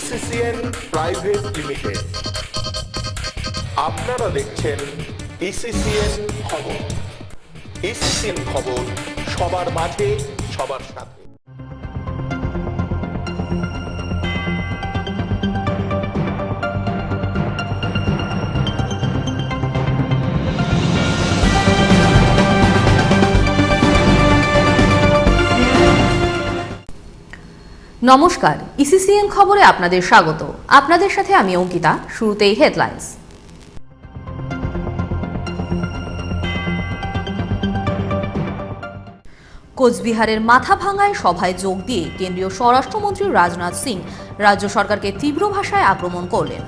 ইসিসিএন private limited. আপনারা দেখছেন ইসিসিএন খবর। ইসিসিএন খবর, সবার মাঝে সবার সাথে। নমস্কার, ইসিসিএন খবরে আপনাদের স্বাগত। আপনাদের সাথে আমি অঙ্কিতা। শুরুতেই হেডলাইন্স। কোচবিহারের মাথাভাঙ্গায় সভায় যোগ দিয়ে কেন্দ্রীয় স্বরাষ্ট্রমন্ত্রী রাজনাথ সিং রাজ্য সরকারকে তীব্র ভাষায় আক্রমণ করলেন।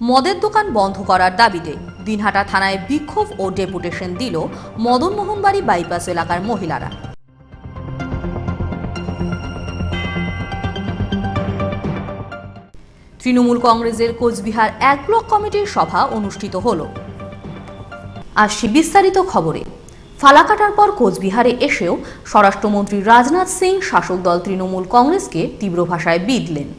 মদের দোকান বন্ধ করার দাবিতে দিনহাটা থানায় বিক্ষোভ ও ডেপুটেশন দিল মদনমোহনবাড়ি বাইপাস এলাকার মহিলারা। তৃণমূল কংগ্রেসের কোচবিহার এক ব্লক কমিটির সভা অনুষ্ঠিত হল। আসছি বিস্তারিত খবরে। ফালাকাটার পর কোচবিহারে এসেও স্বরাষ্ট্রমন্ত্রী রাজনাথ সিং শাসক দল তৃণমূল কংগ্রেসকে তীব্র ভাষায় বিঁধলেন।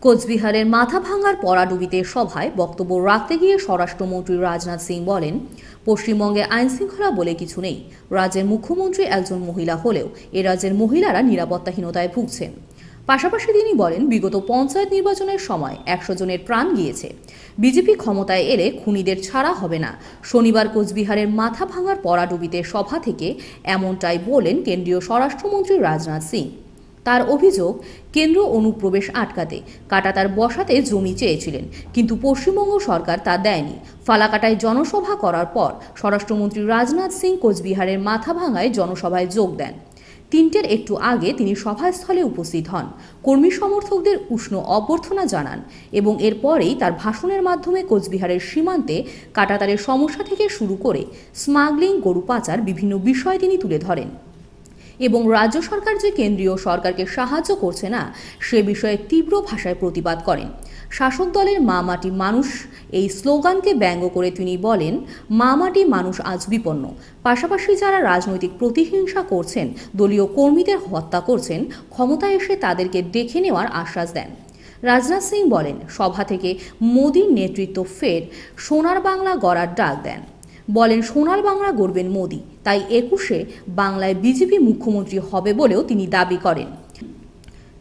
কোচবিহারের মাথাভাঙ্গার পড়াডুবিতে সভায় বক্তব্য রাখতে গিয়ে স্বরাষ্ট্রমন্ত্রী রাজনাথ সিং বলেন, পশ্চিমবঙ্গে আইনশৃঙ্খলা বলে কিছু নেই। রাজ্যের মুখ্যমন্ত্রী একজন মহিলা হলেও এ রাজ্যের মহিলারা নিরাপত্তাহীনতায় ভুগছেন। পাশাপাশি তিনি বলেন, বিগত পঞ্চায়েত নির্বাচনের সময় 100 জনের প্রাণ গিয়েছে। বিজেপি ক্ষমতায় এলে খুনিদের ছাড়া হবে না। শনিবার কোচবিহারের মাথাভাঙ্গার পড়াডুবিতে সভা থেকে এমনটাই বলেন কেন্দ্রীয় স্বরাষ্ট্রমন্ত্রী রাজনাথ সিং। তার অভিযোগ, কেন্দ্র অনুপ্রবেশ আটকাতে কাটাতার বসাতে জমি চেয়েছিলেন, কিন্তু পশ্চিমবঙ্গ সরকার তা দেয়নি। ফালাকাটায় জনসভা করার পর স্বরাষ্ট্রমন্ত্রী রাজনাথ সিং কোচবিহারের মাথাভাঙ্গায় জনসভায় যোগ দেন। 3টের একটু আগে তিনি সভাস্থলে উপস্থিত হন, কর্মী সমর্থকদের উষ্ণ অভ্যর্থনা জানান এবং এরপরেই তার ভাষণের মাধ্যমে কোচবিহারের সীমান্তে কাটাতারের সমস্যা থেকে শুরু করে স্মাগলিং, গরু পাচার বিভিন্ন বিষয় তিনি তুলে ধরেন এবং রাজ্য সরকার যে কেন্দ্রীয় সরকারকে সাহায্য করছে না সে বিষয়ে তীব্র ভাষায় প্রতিবাদ করেন। শাসক দলের মা মাটি মানুষ এই স্লোগানকে ব্যঙ্গ করে তিনি বলেন, মা মাটি মানুষ আজ বিপন্ন। পাশাপাশি যারা রাজনৈতিক প্রতিহিংসা করছেন, দলীয় কর্মীদের হত্যা করছেন, ক্ষমতায় এসে তাদেরকে দেখে নেওয়ার আশ্বাস দেন। রাজনাথ সিং বলেন, সভা থেকে মোদির নেতৃত্ব ফের সোনার বাংলা গড়ার ডাক দেন। বলেন, সোনার বাংলা গড়বেন মোদি, তাই 21শে বাংলায় বিজেপি মুখ্যমন্ত্রী হবে বলেও তিনি দাবি করেন।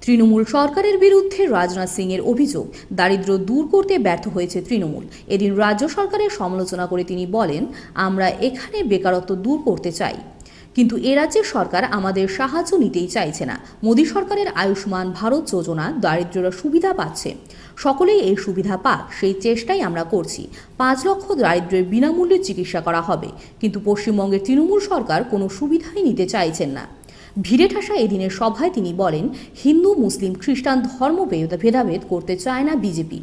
তৃণমূল সরকারের বিরুদ্ধে রাজনাথ সিং এর অভিযোগ, দারিদ্র্য দূর করতে ব্যর্থ হয়েছে তৃণমূল। এদিন রাজ্য সরকারের সমালোচনা করে তিনি বলেন, আমরা এখানে বেকারত্ব দূর করতে চাই, কিন্তু এ রাজ্যের সরকার আমাদের সাহায্য নিতেই চাইছে না। মোদী সরকারের আয়ুষ্মান ভারত যোজনা দারিদ্ররা সুবিধা পাচ্ছে, সকলেই এই সুবিধা পাক সেই চেষ্টাই আমরা করছি। 5 লক্ষ দারিদ্র্যের বিনামূল্যে চিকিৎসা করা হবে, কিন্তু পশ্চিমবঙ্গের তৃণমূল সরকার কোনো সুবিধাই নিতে চাইছেন না। ভিড়ে ঠাসা এদিনের সভায় তিনি বলেন, হিন্দু, মুসলিম, খ্রিস্টান ধর্ম ভেদাভেদ করতে চায় না বিজেপি।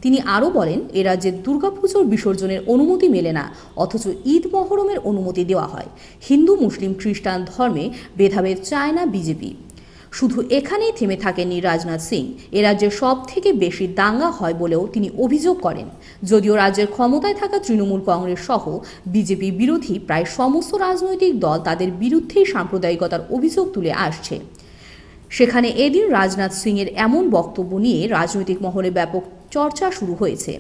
তিনি আরও বলেন, এ রাজ্যে দুর্গাপুজোর বিসর্জনের অনুমতি মেলে না, অথচ ঈদ মহরমের অনুমতি দেওয়া হয়। হিন্দু, মুসলিম, খ্রিস্টান ধর্মে ভেদাভেদ চায় না বিজেপি। শুধু এখানেই থেমে থাকেননি রাজনাথ সিং, এ রাজ্যে সব থেকে বেশি দাঙ্গা হয় বলেও তিনি অভিযোগ করেন। যদিও রাজ্যের ক্ষমতায় থাকা তৃণমূল কংগ্রেস সহ বিজেপি বিরোধী প্রায় সমস্ত রাজনৈতিক দল তাদের বিরুদ্ধেই সাম্প্রদায়িকতার অভিযোগ তুলে আসছে, সেখানে এদিন রাজনাথ সিং এর এমন বক্তব্য নিয়ে রাজনৈতিক মহলে ব্যাপক চর্চা শুরু হয়েছে।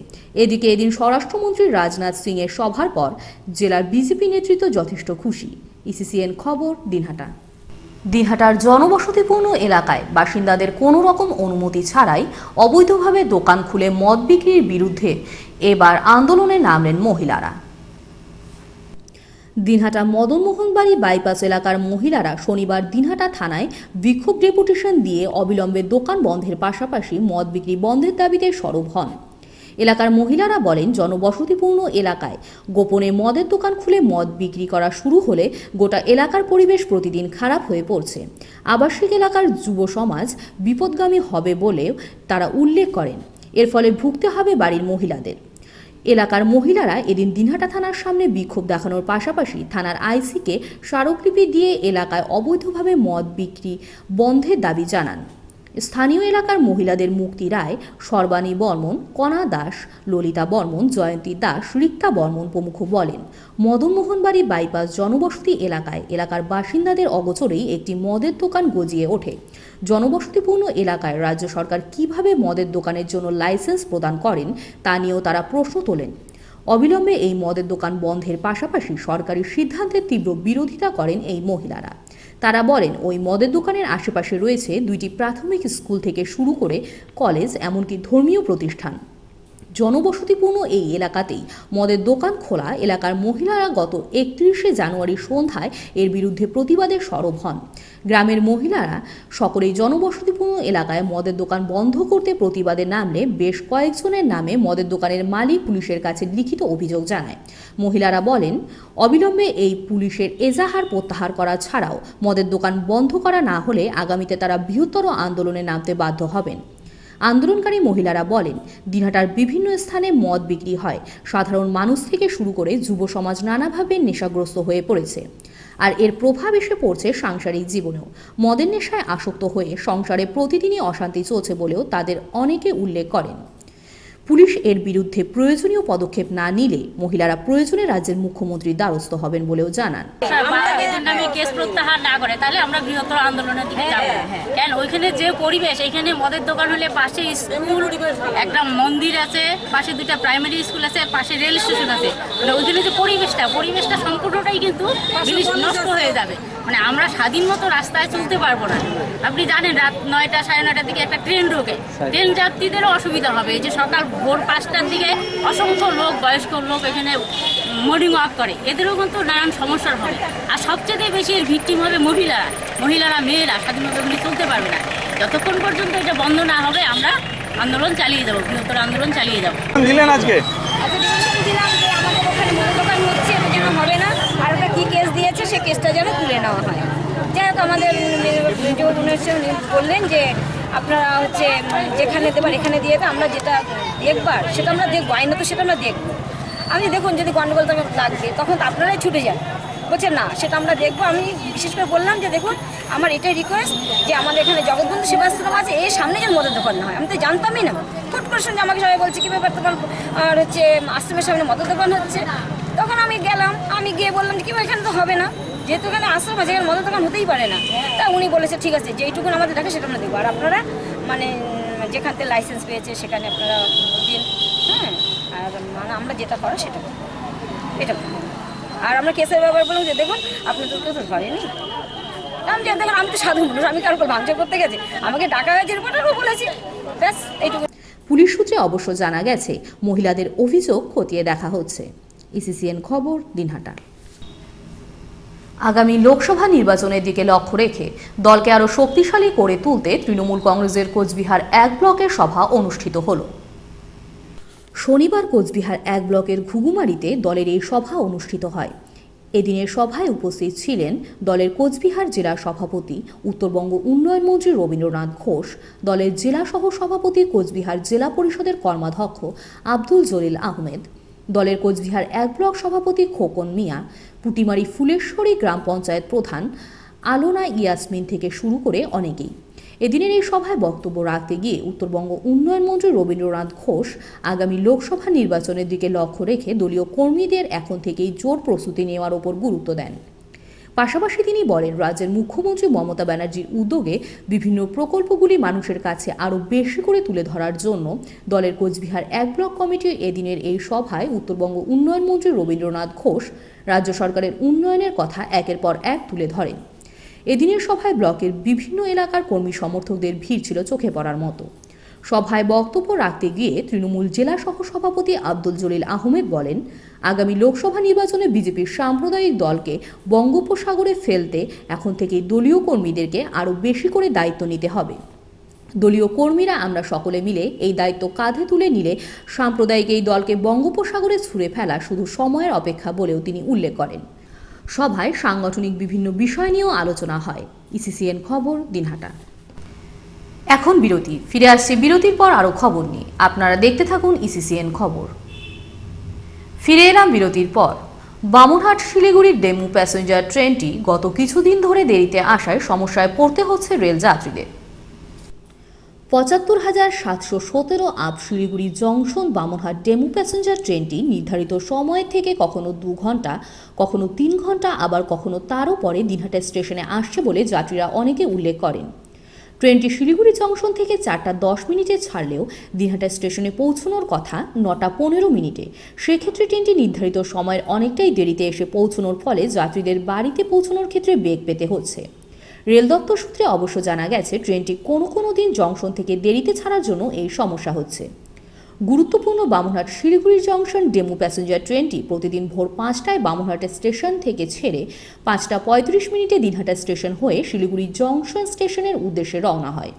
এদিকে এদিন স্বরাষ্ট্রমন্ত্রী রাজনাথ সিং এর সভার পর জেলার বিজেপি নেতৃত্ব যথেষ্ট খুশি। ইসিসিএন খবর, দিনহাটা। দিনহাটার জনবসতিপূর্ণ এলাকায় বাসিন্দাদের কোনো রকম অনুমতি ছাড়াই অবৈধভাবে দোকান খুলে মদ বিক্রির বিরুদ্ধে এবার আন্দোলনে নামলেন মহিলারা। দিনহাটা মদনমোহনবাড়ি বাইপাস এলাকার মহিলারা শনিবার দিনহাটা থানায় বিক্ষোভ ডেপুটেশন দিয়ে অবিলম্বে দোকান বন্ধের পাশাপাশি মদ বিক্রি বন্ধের দাবিতে সরব হন। এলাকার মহিলারা বলেন, জনবসতিপূর্ণ এলাকায় গোপনে মদের দোকান খুলে মদ বিক্রি করা শুরু হলে গোটা এলাকার পরিবেশ প্রতিদিন খারাপ হয়ে পড়ছে। আবাসিক এলাকার যুব সমাজ বিপদগামী হবে বলেও তারা উল্লেখ করেন। এর ফলে ভুগতে হবে বাড়ির মহিলাদের। এলাকার মহিলারা এদিন দিনহাটা থানার সামনে বিক্ষোভ দেখানোর পাশাপাশি থানার আইসিকে স্মারকলিপি দিয়ে এলাকায় অবৈধভাবে মদ বিক্রি বন্ধের দাবি জানান। স্থানীয় এলাকার মহিলাদের মুক্তি রায়, সর্বাণী বর্মন, কণা দাস, ললিতা বর্মন, জয়ন্তী দাস, রিক্তা বর্মন প্রমুখ বলেন, মদনমোহনবাড়ি বাইপাস জনবসতি এলাকার বাসিন্দাদের অগোচরেই একটি মদের দোকান গজিয়ে ওঠে। জনবসতিপূর্ণ এলাকায় রাজ্য সরকার কিভাবে মদের দোকানের জন্য লাইসেন্স প্রদান করেন তা নিয়েও তারা প্রশ্ন তোলেন। অবিলম্বে এই মদের দোকান বন্ধের পাশাপাশি সরকারি সিদ্ধান্তের তীব্র বিরোধিতা করেন এই মহিলারা। তারা বলেন, ওই মদের দোকানের আশেপাশে রয়েছে 2টি প্রাথমিক স্কুল থেকে শুরু করে কলেজ, এমনকি ধর্মীয় প্রতিষ্ঠান। জনবসতিপূর্ণ এই এলাকাতেই মদের দোকান খোলা এলাকার মহিলারা গত 31শে জানুয়ারি সন্ধ্যায় এর বিরুদ্ধে প্রতিবাদে সরব হন। গ্রামের মহিলারা সকলেই জনবসতিপূর্ণ এলাকায় মদের দোকান বন্ধ করতে প্রতিবাদে নামলে বেশ কয়েকজনের নামে মদের দোকানের মালিক পুলিশের কাছে লিখিত অভিযোগ জানায়। মহিলারা বলেন, অবিলম্বে এই পুলিশের এজাহার প্রত্যাহার করা ছাড়াও মদের দোকান বন্ধ করা না হলে আগামীতে তারা বৃহত্তর আন্দোলনে নামতে বাধ্য হবেন। আন্দোলনকারী মহিলারা বলেন, দিনহাটার বিভিন্ন স্থানে মদ বিক্রি হয়, সাধারণ মানুষ থেকে শুরু করে যুব সমাজ নানাভাবে নেশাগ্রস্ত হয়ে পড়েছে, আর এর প্রভাব এসে পড়ছে সাংসারিক জীবনেও। মদের নেশায় আসক্ত হয়ে সংসারে প্রতিদিনই অশান্তি চলছে বলেও তাদের অনেকে উল্লেখ করেন। পুলিশ এর বিরুদ্ধে প্রয়োজনীয় পদক্ষেপ না নিলে মহিলারা প্রয়োজনে রাজ্যের মুখ্যমন্ত্রীর দ্বারস্থ হবেন বলেও জানান। কেস প্রত্যাহার না করে তাহলে আমরা বৃহত্তর আন্দোলনের দিকে যাব। কেন ওইখানে যে পরিবেশ, এইখানে মদের দোকান হলে পাশে স্কুল, একটা মন্দির আছে, পাশে 2টা প্রাইমারি স্কুল আছে, পাশে রেল স্টেশন আছে, মানে ওইখানে যে পরিবেশটা সম্পূর্ণটাই কিন্তু নষ্ট হয়ে যাবে। মানে আমরা স্বাধীন মতো রাস্তায় চলতে পারবো না। আপনি জানেন রাত 9টা সাড়ে 9টার দিকে একটা ট্রেন ঢোকে, ট্রেন যাত্রীদেরও অসুবিধা হবে। এই যে সকাল ভোর 5টার দিকে অসংখ্য লোক, বয়স্ক লোক এখানে মর্নিং ওয়াক করে, এদেরও কিন্তু নানান সমস্যার হবে। আর সবচেয়ে বেশি এর ভিকটিম হবে মহিলারা, মেয়েরা স্বাধীনভাবে এগুলি চলতে পারবে না। যতক্ষণ পর্যন্ত এটা বন্ধ না হবে আমরা আন্দোলন চালিয়ে যাবো, বৃহত্তর আন্দোলন চালিয়ে যাবো। দিলেন আজকে দিলাম যে আমাদের ওখানে মদের দোকান হচ্ছে, এটা যেন হবে না, আর ওটা কী কেস দিয়েছে সে কেসটা যেন তুলে নেওয়া হয়। যাই হোক, আমাদের যে উনি বললেন যে আপনারা হচ্ছে যেখানে দেবার এখানে দিয়ে দেন, আমরা যেটা দেখবার সেটা আমরা দেখবো, আইনত সেটা আমরা দেখবো। আমি দেখুন যদি গণ্ডগোল লাগবে তখন তো আপনারাই ছুটে যান, বলছে না সেটা আমরা দেখবো। আমি বিশেষ করে বললাম যে দেখুন আমার এটাই রিকোয়েস্ট যে আমাদের এখানে জগৎবন্ধু সেবাশ্রম আছে, এর সামনে যেন মদের দোকান না হয়। আমি তো জানতামই না, ফুট করে শুনে আমাকে সবাই বলছে কী ব্যাপার তোমার আর হচ্ছে আশ্রমের সামনে মদের দোকান হচ্ছে। তখন আমি গেলাম, আমি গিয়ে বললাম যে কি এখানে তো হবে না, যেহেতু এখানে আশ্রম আছে, এখানে মদের দোকান হতেই পারে না। তা উনি বলেছে ঠিক আছে, যেইটুকুন আমাদের দেখে সেটা আমরা দেখবো, আর আপনারা মানে যেখান থেকে লাইসেন্স পেয়েছে সেখানে আপনারা দিন, হ্যাঁ, আর মানে আমরা যেটা করো সেটা করবো, এটা করবো। আর আমরা কেসের ব্যাপারে বললাম যে দেখুন আপনি তো কেউ তো করেনি, আমি যে দেখুন আমি তো সাধু মানুষ, আমি কারো ভাঙচুর করতে গেছি, আমাকে ডাকা গেছে রিপোর্টারও বলেছি, ব্যাস এইটুকু। পুলিশ সূত্রে অবশ্য জানা গেছে মহিলাদের অভিযোগ খতিয়ে দেখা হচ্ছে। ইসিসিএন খবর, দিনহাটা। আগামী লোকসভা নির্বাচনের দিকে লক্ষ্য রেখে দলকে আরও শক্তিশালী করে তুলতে তৃণমূল কংগ্রেসের কোচবিহার 1 ব্লকের সভা অনুষ্ঠিত হল। শনিবার কোচবিহার 1 ব্লকের ঘুঘুমারিতে দলের এই সভা অনুষ্ঠিত হয়। এদিনের সভায় উপস্থিত ছিলেন দলের কোচবিহার জেলা সভাপতি, উত্তরবঙ্গ উন্নয়ন মন্ত্রী রবীন্দ্রনাথ ঘোষ, দলের জেলা সহ সভাপতি, কোচবিহার জেলা পরিষদের কর্মাধ্যক্ষ আব্দুল জলিল আহমেদ, দলের কোচবিহার 1 ব্লক সভাপতি খোকন মিয়া, পুটিমারি ফুলেশ্বরী গ্রাম পঞ্চায়েত প্রধান আলোনা ইয়াসমিন থেকে শুরু করে অনেকেই। এদিনের এই সভায় বক্তব্য রাখতে গিয়ে উত্তরবঙ্গ উন্নয়ন মন্ত্রী রবীন্দ্রনাথ ঘোষ আগামী লোকসভা নির্বাচনের দিকে লক্ষ্য রেখে দলীয় কর্মীদের এখন থেকেই জোর প্রস্তুতি নেওয়ার ওপর গুরুত্ব দেন। পাশাপাশি তিনি বলেন, রাজ্যের মুখ্যমন্ত্রী মমতা ব্যানার্জির উদ্যোগে বিভিন্ন প্রকল্পগুলি মানুষের কাছে আরও বেশি করে তুলে ধরার জন্য দলের কোচবিহার 1 ব্লক কমিটি এদিনের এই সভায় উত্তরবঙ্গ উন্নয়ন মন্ত্রী রবীন্দ্রনাথ ঘোষ রাজ্য সরকারের উন্নয়নের কথা একের পর এক তুলে ধরেন। এদিনের সভায় ব্লকের বিভিন্ন এলাকার কর্মী সমর্থকদের ভিড় ছিল চোখে পড়ার মতো। সভায় বক্তব্য রাখতে গিয়ে তৃণমূল জেলা সহ সভাপতি আব্দুল জলিল আহমেদ বলেন, আগামী লোকসভা নির্বাচনে বিজেপির সাম্প্রদায়িক দলকে বঙ্গোপসাগরে ফেলতে এখন থেকেই দলীয় কর্মীদেরকে আরও বেশি করে দায়িত্ব নিতে হবে। দলীয় কর্মীরা আমরা সকলে মিলে এই দায়িত্ব কাঁধে তুলে নিলে সাম্প্রদায়িক এই দলকে বঙ্গোপসাগরে ছুঁড়ে ফেলা শুধু সময়ের অপেক্ষা বলেও তিনি উল্লেখ করেন। সভায় সাংগঠনিক বিভিন্ন বিষয় নিয়েও আলোচনা হয়। ইসিসিএন খবর, দিনহাটা। এখন বিরতি, ফিরে আসছে বিরতির পর আরও খবর নিয়ে। আপনারা দেখতে থাকুন ইসিসিএন খবর। ফিরে এলাম বিরতির পর। বামুনহাট শিলিগুড়ির ডেমু প্যাসেঞ্জার ট্রেনটি গত কিছুদিন ধরে দেরিতে আসায় সমস্যায় পড়তে হচ্ছে রেল যাত্রীদের। ৭৫,৭১৭ up Siliguri junction Bamanhat DEMU passenger ট্রেনটি নির্ধারিত সময়ের থেকে কখনো 2 ঘন্টা, কখনো 3 ঘন্টা, আবার কখনো তারও পরে দিনহাটা স্টেশনে আসছে বলে যাত্রীরা অনেকে উল্লেখ করেন। ট্রেনটি শিলিগুড়ি জংশন থেকে 4:10 ছাড়লেও দিনহাটা স্টেশনে পৌঁছানোর কথা 9:15। সেক্ষেত্রে ট্রেনটি নির্ধারিত সময়ের অনেকটাই দেরিতে এসে পৌঁছানোর ফলে যাত্রীদের বাড়িতে পৌঁছানোর ক্ষেত্রে বেগ পেতে হচ্ছে। রেল দপ্তর সূত্রে অবশ্য জানা গেছে, ট্রেনটি কোনো দিন জংশন থেকে দেরিতে ছাড়ার জন্য এই সমস্যা হচ্ছে। গুরুত্বপূর্ণ Bamanhat Siliguri junction DEMU passenger ট্রেনটি প্রতিদিন ভোর 5টায় বামনহাট স্টেশন থেকে ছেড়ে 5:35 দিনহাটা স্টেশন হয়ে শিলিগুড়ি জংশন স্টেশনের উদ্দেশ্যে রওনা হয়।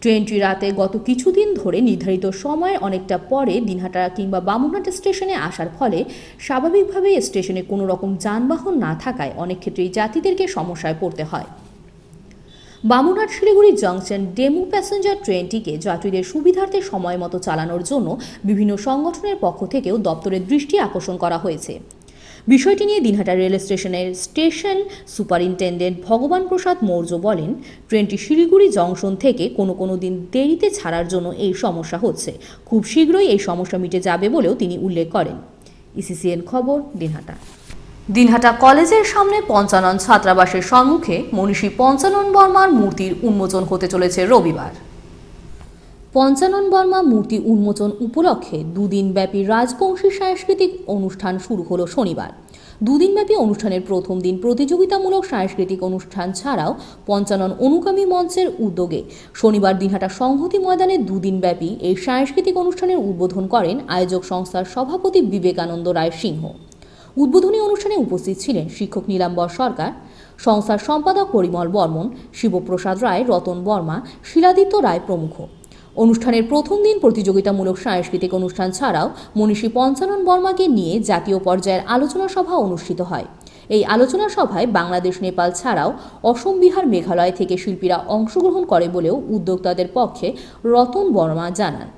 ট্রেনটি রাতে গত কিছুদিন ধরে নির্ধারিত সময়ের অনেকটা পরে দিনহাটা কিংবা বামনহাট স্টেশনে আসার ফলে স্বাভাবিকভাবে স্টেশনে কোনো রকম যানবাহন না থাকায় অনেক ক্ষেত্রেই যাত্রীদেরকে সমস্যায় পড়তে হয়। Bamanhat Siliguri junction DEMU passenger ট্রেনটিকে যাত্রীদের সুবিধার্থে সময় মতো চালানোর জন্য বিভিন্ন সংগঠনের পক্ষ থেকেও দপ্তরের দৃষ্টি আকর্ষণ করা হয়েছে। বিষয়টি নিয়ে দিনহাটা রেল স্টেশনের স্টেশন সুপারিনটেন্ডেন্ট ভগবান প্রসাদ মৌর্য বলেন, ট্রেনটি শিলিগুড়ি জংশন থেকে কোনো দিন দেরিতে ছাড়ার জন্য এই সমস্যা হচ্ছে। খুব শীঘ্রই এই সমস্যা মিটে যাবে বলেও তিনি উল্লেখ করেন। ইসিসিএন খবর, দিনহাটা। দিনহাটা কলেজের সামনে পঞ্চানন ছাত্রাবাসের সম্মুখে মনীষী পঞ্চানন বর্মার মূর্তির উন্মোচন হতে চলেছে রবিবার। পঞ্চানন বর্মা মূর্তি উন্মোচন উপলক্ষে 2 দিনব্যাপী রাজবংশী সাংস্কৃতিক অনুষ্ঠান শুরু হলো শনিবার। 2 দিনব্যাপী অনুষ্ঠানের প্রথম দিন প্রতিযোগিতামূলক সাংস্কৃতিক অনুষ্ঠান ছাড়াও পঞ্চানন অনুগামী মঞ্চের উদ্যোগে শনিবার দিনহাটা সংহতি ময়দানে 2 দিনব্যাপী এই সাংস্কৃতিক অনুষ্ঠানের উদ্বোধন করেন আয়োজক সংস্থার সভাপতি বিবেকানন্দ রায় সিংহ। উদ্বোধনী অনুষ্ঠানে উপস্থিত ছিলেন শিক্ষক নীলাম্বর সরকার, সংস্থার সম্পাদক পরিমল বর্মন, শিবপ্রসাদ রায়, রতন বর্মা, শিলাদিত্য রায় প্রমুখ। অনুষ্ঠানের প্রথম দিন প্রতিযোগিতামূলক সাংস্কৃতিক অনুষ্ঠান ছাড়াও মনীষী পঞ্চানন বর্মাকে নিয়ে জাতীয় পর্যায়ের আলোচনা সভা অনুষ্ঠিত হয়। এই আলোচনা সভায় বাংলাদেশ, নেপাল ছাড়াও অসম, বিহার, মেঘালয় থেকে শিল্পীরা অংশগ্রহণ করে বলেও উদ্যোক্তাদের পক্ষে রতন বর্মা জানান।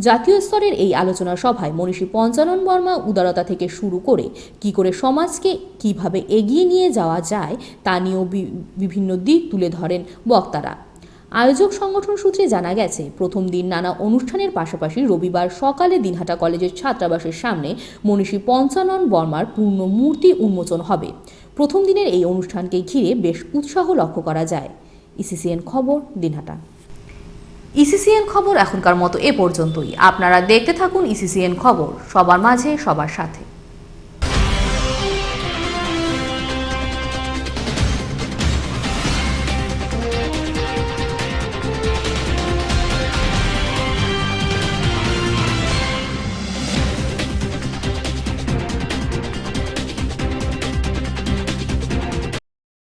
জাতীয় স্তরের এই আলোচনা সভায় মনীষী পঞ্চানন বর্মা উদারতা থেকে শুরু করে কী করে সমাজকে কিভাবে এগিয়ে নিয়ে যাওয়া যায় তা নিয়েও বিভিন্ন দিক তুলে ধরেন বক্তারা। আয়োজক সংগঠন সূত্রে জানা গেছে, প্রথম দিন নানা অনুষ্ঠানের পাশাপাশি রবিবার সকালে দিনহাটা কলেজের ছাত্রাবাসের সামনে মনীষী পঞ্চানন বর্মার পূর্ণ মূর্তি উন্মোচন হবে। প্রথম দিনের এই অনুষ্ঠানকে ঘিরে বেশ উৎসাহ লক্ষ্য করা যায়। ইসিসিএন খবর, দিনহাটা। ইসিসিএন খবর এখনকার মতো এ পর্যন্তই। আপনারা দেখতে থাকুন ইসিসিএন খবর, সবার মাঝে সবার সাথে।